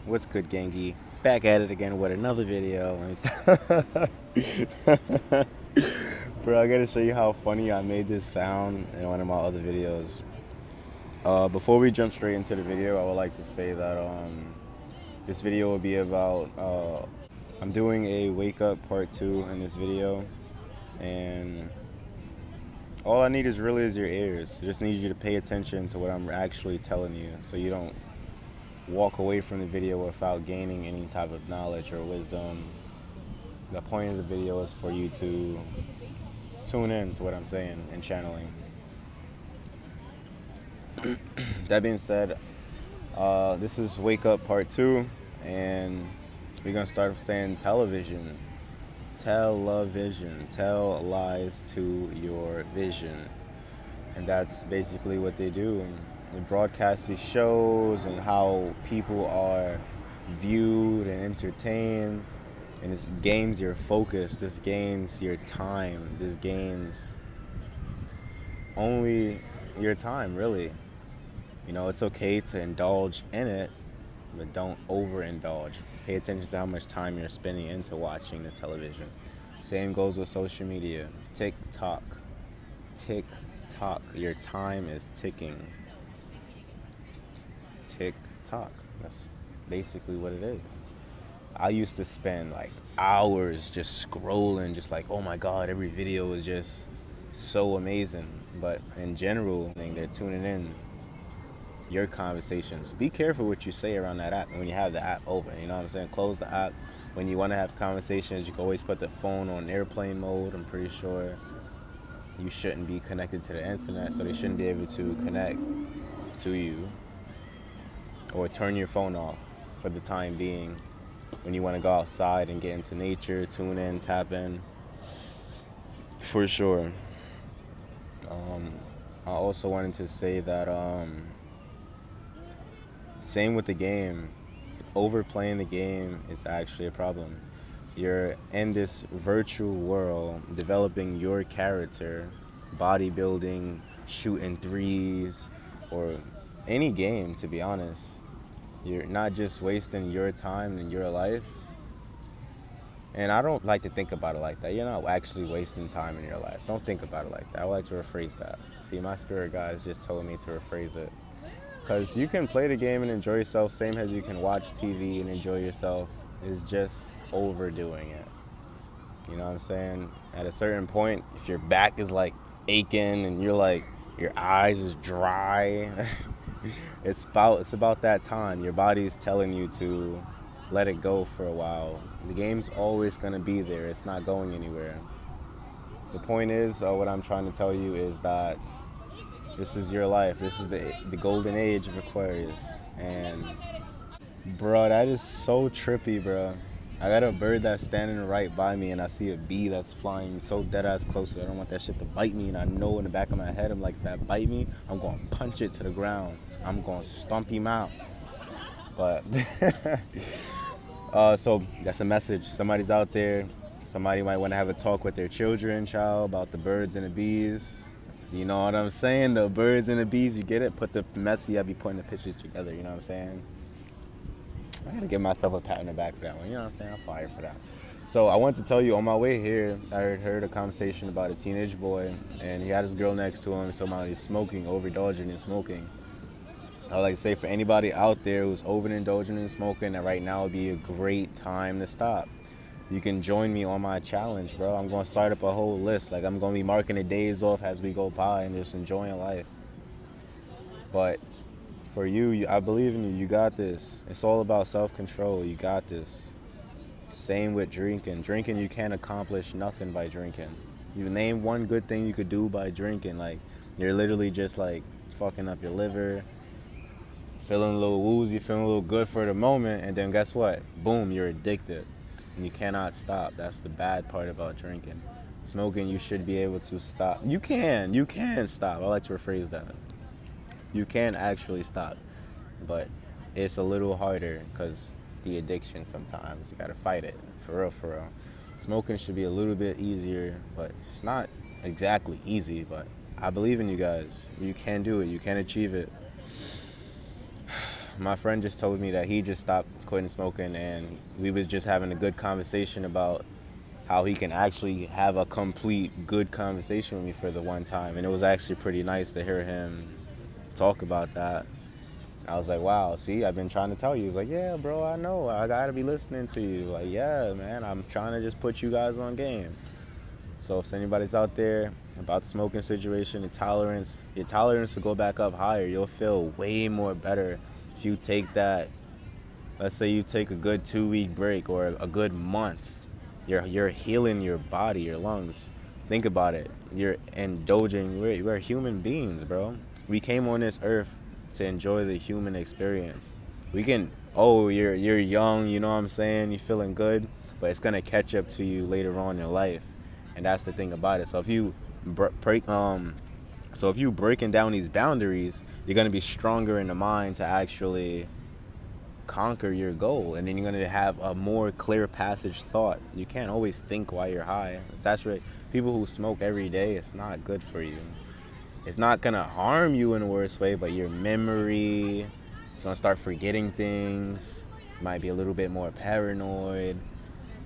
What's good, Gengi? Back at it again with another video. Let me stop. Bro, I gotta show you how funny I made this sound in one of my other videos. Before we jump straight into the video, I would like to say that this video will be about. I'm doing a wake up part 2 in this video, and all I need is your ears. I just need you to pay attention to what I'm actually telling you, so you don't walk away from the video without gaining any type of knowledge or wisdom. The point of the video is for you to tune in to what I'm saying and channeling. That being said, this is Wake Up Part 2, and we're going to start with saying television. Television. Tell lies to your vision. And that's basically what they do. They broadcast these shows and how people are viewed and entertained. And this gains your focus. This gains your time. This gains only your time, really. You know, it's okay to indulge in it, but don't overindulge. Pay attention to how much time you're spending into watching this television. Same goes with social media. TikTok. TikTok. Your time is ticking. TikTok. That's basically what it is. I used to spend like hours just scrolling, just like, oh my God, every video is just so amazing. But in general, they're tuning in your conversations. Be careful what you say around that app when you have the app open. You know what I'm saying? Close the app. When you want to have conversations, you can always put the phone on airplane mode. I'm pretty sure you shouldn't be connected to the internet, so they shouldn't be able to connect to you. Or turn your phone off for the time being when you want to go outside and get into nature, tune in, tap in. For sure. I also wanted to say that same with the game. Overplaying the game is actually a problem. You're in this virtual world developing your character, bodybuilding, shooting threes, or any game, to be honest. You're not just wasting your time and your life. And I don't like to think about it like that. You're not actually wasting time in your life. Don't think about it like that. I would like to rephrase that. See, my spirit guides just told me to rephrase it. Because you can play the game and enjoy yourself, same as you can watch TV and enjoy yourself. It's just overdoing it. You know what I'm saying? At a certain point, if your back is like aching and you're like, your eyes is dry, it's about that time. Your body's telling you to let it go for a while. The game's always going to be there. It's not going anywhere. The point is, what I'm trying to tell you is that this is your life. This is the golden age of Aquarius. And, bro, that is so trippy, bro. I got a bird that's standing right by me, and I see a bee that's flying so dead-ass close. I don't want that shit to bite me, and I know in the back of my head, I'm like, if that bite me, I'm going to punch it to the ground. I'm going to stomp him out. But, so that's a message. Somebody's out there. Somebody might want to have a talk with their children, child, about the birds and the bees. You know what I'm saying? The birds and the bees, you get it? Put the messy, I be putting the pictures together, you know what I'm saying? I gotta give myself a pat on the back for that one, you know what I'm saying? I'm fired for that. So I wanted to tell you, on my way here, I heard a conversation about a teenage boy, and he had his girl next to him, somebody's smoking, overindulging in smoking. I would like to say for anybody out there who's overindulging in smoking, that right now would be a great time to stop. You can join me on my challenge, bro. I'm going to start up a whole list. Like, I'm going to be marking the days off as we go by and just enjoying life. But for you, I believe in you. You got this. It's all about self-control. You got this. Same with drinking. Drinking, you can't accomplish nothing by drinking. You name one good thing you could do by drinking. Like, you're literally just, like, fucking up your liver, feeling a little woozy, feeling a little good for the moment, and then guess what? Boom, you're addicted. And you cannot stop. That's the bad part about drinking. Smoking, you should be able to stop. You can stop. I like to rephrase that. You can actually stop, but it's a little harder because the addiction sometimes. You gotta fight it, for real, for real. Smoking should be a little bit easier, but it's not exactly easy, but I believe in you guys. You can do it. You can achieve it. my friend just told me that he just stopped quitting smoking, and we was just having a good conversation about how he can actually have a complete good conversation with me for the one time. And it was actually pretty nice to hear him talk about that. I was like, wow, see, I've been trying to tell you. He's like, yeah, bro, I know. I gotta be listening to you. Like, yeah, man, I'm trying to just put you guys on game. So if anybody's out there about the smoking situation, your tolerance to go back up higher, you'll feel way more better if you take that. Let's say you take a good 2 week break or a good month. You're healing your body, your lungs. Think about it. You're indulging. We're human beings, bro. We came on this earth to enjoy the human experience. We can. Oh, you're young. You know what I'm saying? You're feeling good, but it's gonna catch up to you later on in life, and that's the thing about it. So if you break so if you breaking down these boundaries, you're gonna be stronger in the mind to actually conquer your goal, and then you're going to have a more clear passage thought. You can't always think while you're high. Saturate people who smoke every day, it's not good for you. It's not going to harm you in a worse way, but your memory, you're going to start forgetting things. You might be a little bit more paranoid,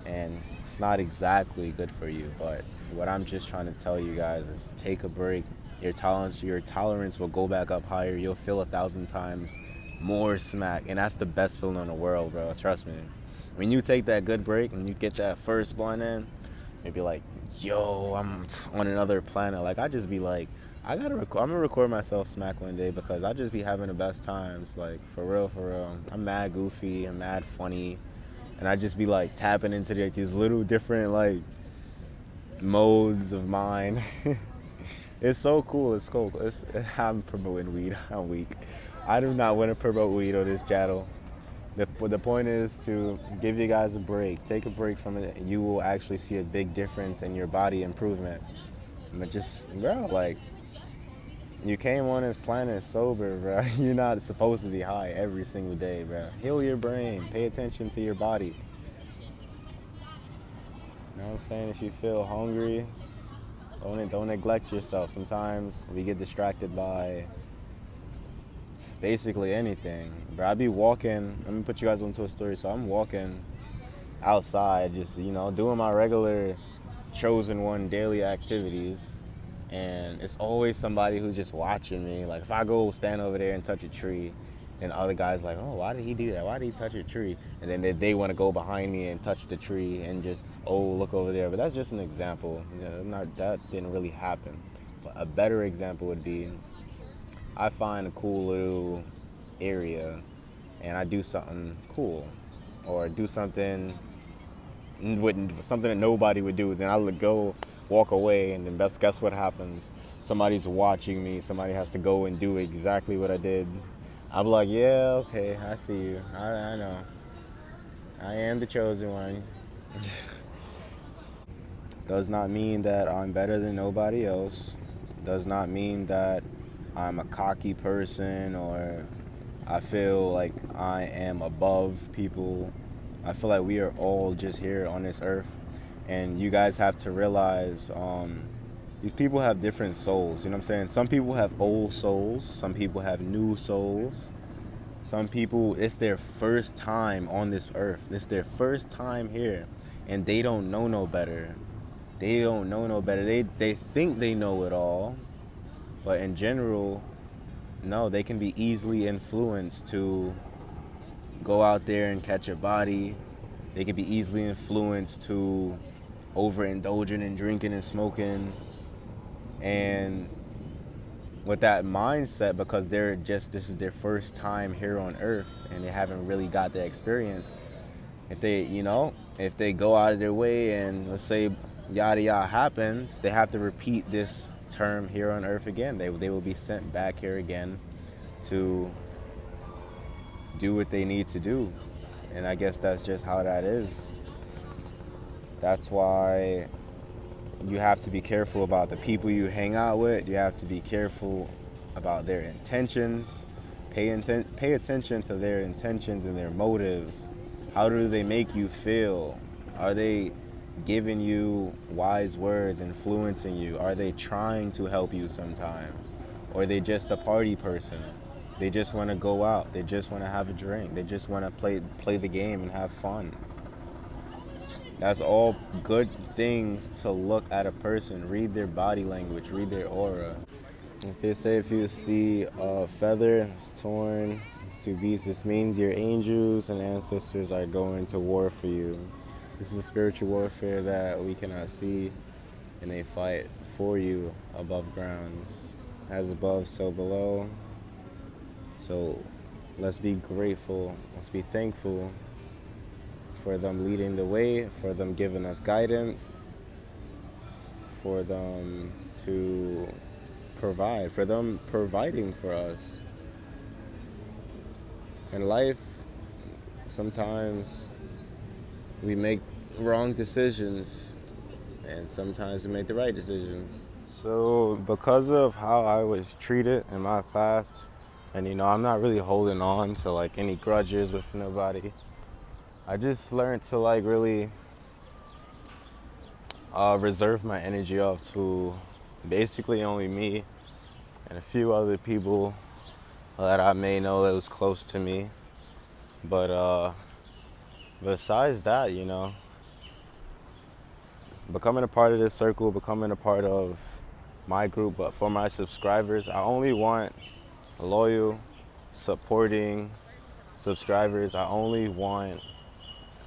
and it's not exactly good for you. But what I'm just trying to tell you guys is take a break. Your tolerance will go back up higher. You'll feel 1,000 times more smack, and that's the best feeling in the world, bro. Trust me. When you take that good break and you get that first blunt in, you'll be like, yo, I'm on another planet. Like, I just be like, I'm gonna record myself smack one day, because I just be having the best times. Like, for real, for real. I'm mad goofy, I'm mad funny, and I just be like tapping into like these little different like modes of mine. It's so cool. It's cool. I'm promoting weed. I'm weak. I do not want to promote weed on this channel. The point is to give you guys a break. Take a break from it. You will actually see a big difference in your body improvement. But just, bro, like, you came on this planet sober, bro. You're not supposed to be high every single day, bro. Heal your brain. Pay attention to your body. You know what I'm saying? If you feel hungry, don't neglect yourself. Sometimes we get distracted by basically anything. But I be walking, let me put you guys onto a story. So I'm walking outside, just, doing my regular chosen one daily activities. And it's always somebody who's just watching me. Like, if I go stand over there and touch a tree, and other guys like, oh, why did he do that? Why did he touch a tree? And then they want to go behind me and touch the tree and just, oh, look over there. But that's just an example. That didn't really happen. But a better example would be, I find a cool little area and I do something cool, or do something that nobody would do. Then I'll go walk away, and then guess what happens? Somebody's watching me. Somebody has to go and do exactly what I did. I'm like, yeah, okay, I see you. I know. I am the chosen one. Does not mean that I'm better than nobody else. Does not mean that I'm a cocky person, or I feel like I am above people. I feel like we are all just here on this earth, and you guys have to realize these people have different souls. You know what I'm saying? Some people have old souls. Some people have new souls. Some people, it's their first time on this earth. It's their first time here, and they don't know no better. They don't know no better. They think they know it all, but in general, no, they can be easily influenced to go out there and catch a body. They can be easily influenced to overindulging and drinking and smoking. And with that mindset, because this is their first time here on earth and they haven't really got the experience, if they go out of their way and, let's say, yada yada happens, they have to repeat this term here on earth again. They will be sent back here again to do what they need to do. And I guess that's just how that is. That's why you have to be careful about the people you hang out with. You have to be careful about their intentions. Pay attention to their intentions and their motives. How do they make you feel? Are they giving you wise words, influencing you? Are they trying to help you sometimes? Or are they just a party person? They just want to go out. They just want to have a drink. They just want to play the game and have fun. That's all good things to look at a person. Read their body language. Read their aura. If they say if you see a feather, it's torn, it's two beasts, this means your angels and ancestors are going to war for you. This is a spiritual warfare that we cannot see, and they fight for you above grounds. As above, so below. So let's be grateful, let's be thankful for them leading the way, for them giving us guidance, for them to provide, for them providing for us. In life, sometimes we make wrong decisions, and sometimes we make the right decisions. So because of how I was treated in my past, and I'm not really holding on to like any grudges with nobody, I just learned to like really reserve my energy off to basically only me and a few other people that I may know that was close to me. But besides that, becoming a part of this circle, becoming a part of my group, but for my subscribers, I only want loyal, supporting subscribers. I only want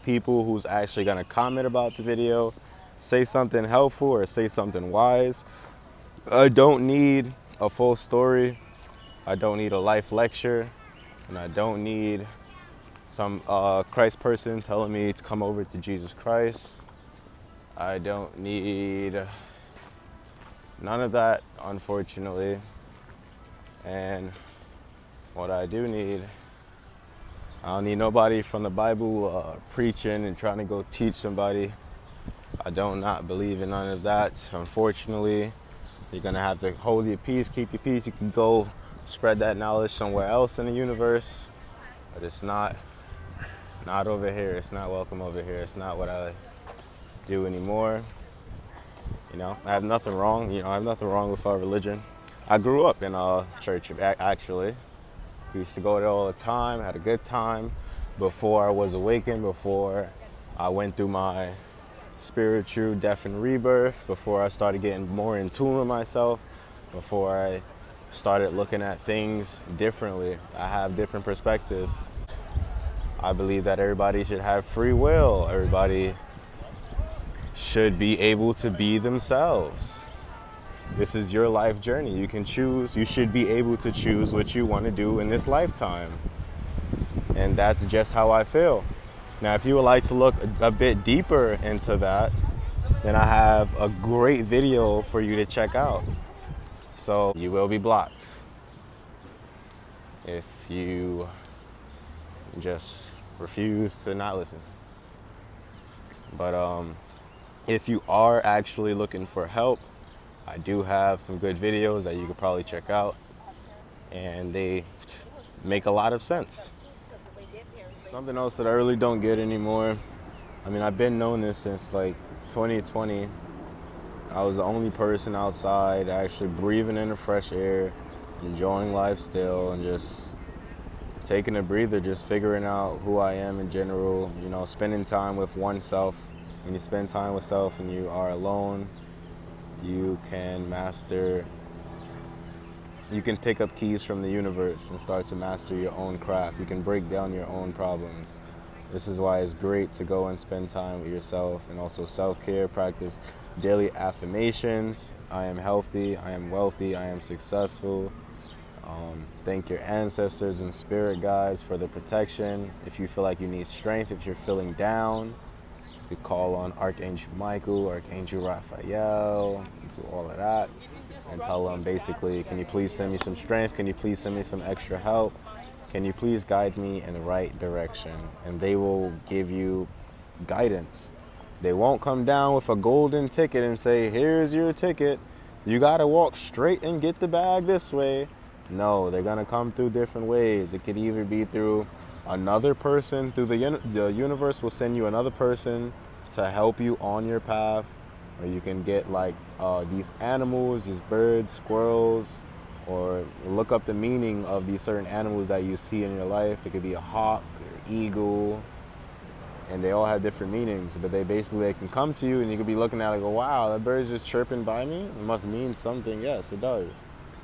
people who's actually gonna comment about the video, say something helpful or say something wise. I don't need a full story. I don't need a life lecture, and I don't need some Christ person telling me to come over to Jesus Christ. I don't need none of that, unfortunately. And what I do need, I don't need nobody from the Bible preaching and trying to go teach somebody. I do not believe in none of that. Unfortunately, you're gonna have to hold your peace, keep your peace. You can go spread that knowledge somewhere else in the universe, but it's not over here. It's not welcome over here. It's not what I do anymore. I have nothing wrong. I have nothing wrong with our religion. I grew up in a church, actually. We used to go there all the time, had a good time before I was awakened, before I went through my spiritual death and rebirth, before I started getting more in tune with myself, before I started looking at things differently. I have different perspectives. I believe that everybody should have free will. Everybody should be able to be themselves. This is your life journey. You can choose. You should be able to choose what you want to do in this lifetime. And that's just how I feel. Now, if you would like to look a bit deeper into that, then I have a great video for you to check out. So you will be blocked if you just refuse to not listen. But if you are actually looking for help, I do have some good videos that you could probably check out, and they make a lot of sense. Something else that I really don't get anymore, I've been knowing this since like 2020. I was the only person outside actually breathing in the fresh air, enjoying life still, and just taking a breather, just figuring out who I am in general, spending time with oneself. When you spend time with self and you are alone, you can pick up keys from the universe and start to master your own craft. You can break down your own problems. This is why it's great to go and spend time with yourself, and also self-care, practice daily affirmations. I am healthy, I am wealthy, I am successful. Thank your ancestors and spirit guides for the protection. If you feel like you need strength, if you're feeling down, you call on Archangel Michael, Archangel Raphael, do all of that, and tell them basically, can you please send me some strength? Can you please send me some extra help? Can you please guide me in the right direction? And they will give you guidance. They won't come down with a golden ticket and say, here's your ticket. You gotta walk straight and get the bag this way. No, they're gonna come through different ways. It could either be through another person, through the universe will send you another person to help you on your path, or you can get like these animals, these birds, squirrels, or look up the meaning of these certain animals that you see in your life. It could be a hawk or eagle, and they all have different meanings, but they can come to you and you could be looking at it and go, wow, that bird's just chirping by me. It must mean something. Yes, it does.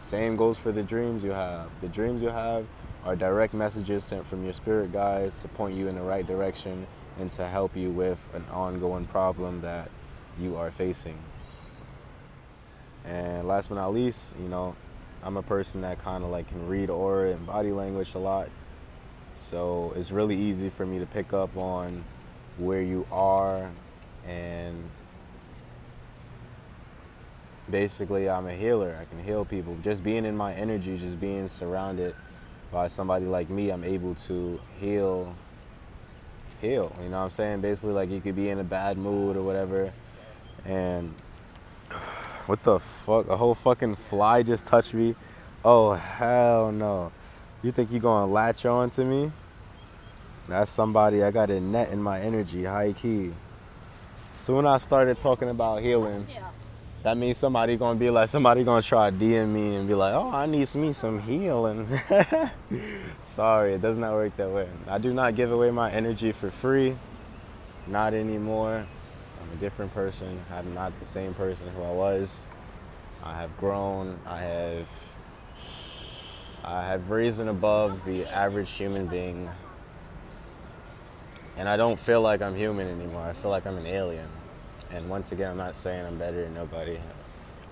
Same goes for the dreams you have. The dreams you have are direct messages sent from your spirit guides to point you in the right direction and to help you with an ongoing problem that you are facing. And last but not least, you know, I'm a person that kind of like can read aura and body language a lot. So it's really easy for me to pick up on where you are, and basically I'm a healer. I can heal people. Just being in my energy, just being surrounded by somebody like me, I'm able to heal. You know what I'm saying? Basically, like, you could be in a bad mood or whatever, and what the fuck? A whole fucking fly just touched me. Oh, hell no. You think you gonna latch on to me? That's somebody. I got a net in my energy, high key. So when I started talking about healing, that means somebody gonna try to DM me and be like, oh, I need me some healing. Sorry, it does not work that way. I do not give away my energy for free. Not anymore. I'm a different person. I'm not the same person who I was. I have grown. I have risen above the average human being. And I don't feel like I'm human anymore. I feel like I'm an alien. And once again, I'm not saying I'm better than nobody.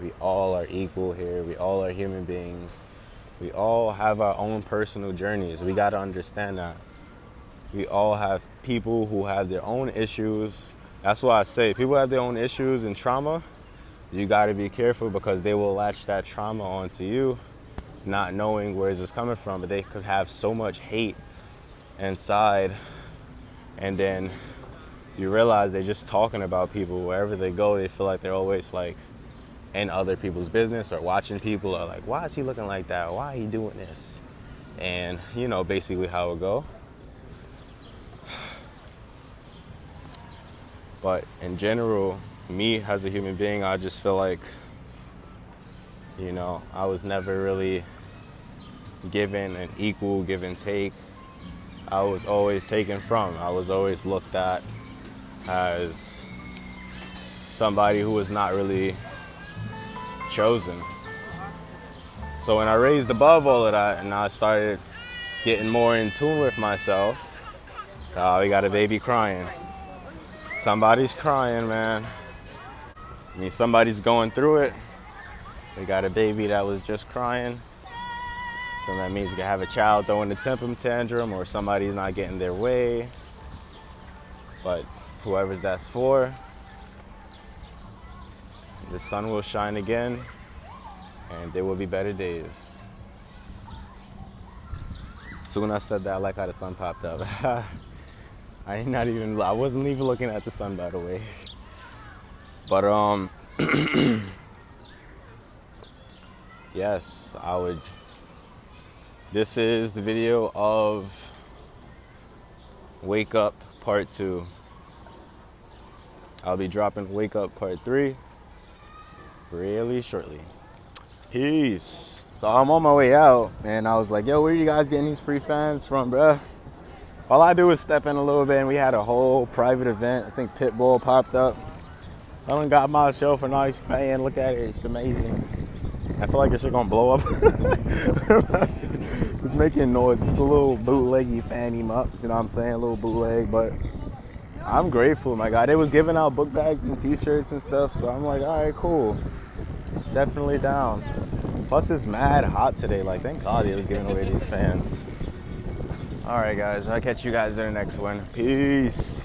We all are equal here. We all are human beings. We all have our own personal journeys. We got to understand that. We all have people who have their own issues. That's why I say people have their own issues and trauma. You got to be careful, because they will latch that trauma onto you, not knowing where it's coming from. But they could have so much hate inside, and then you realize they're just talking about people. Wherever they go, they feel like they're always like in other people's business, or watching people, or like, why is he looking like that? Why are he doing this? And you know, basically how it go. But in general, me as a human being, I just feel like, you know, I was never really given an equal give and take. I was always taken from. I was always looked at as somebody who was not really chosen. So when I raised above all of that and I started getting more in tune with myself, we got a baby crying. Somebody's crying, man. I mean, somebody's going through it. So we got a baby that was just crying. So that means you can have a child throwing a temper tantrum, or somebody's not getting their way. But whoever that's for, the sun will shine again, and there will be better days. Soon I said that, I like how the sun popped up. I wasn't even looking at the sun, by the way. But yes, this is the video of Wake Up Part 2. I'll be dropping Wake Up Part 3 really shortly. Peace. So I'm on my way out, and I was like, yo, where are you guys getting these free fans from, bruh? All I do is step in a little bit, and we had a whole private event. I think Pitbull popped up. I done got myself a nice fan. Look at it. It's amazing. I feel like this shit gonna blow up. It's making noise. It's a little bootleggy fan emotes, you know what I'm saying? A little bootleg, but I'm grateful, my God. They was giving out book bags and t-shirts and stuff, so I'm like, all right, cool. Definitely down. Plus, it's mad hot today. Like, thank God they was giving away these fans. All right, guys. I'll catch you guys in the next one. Peace.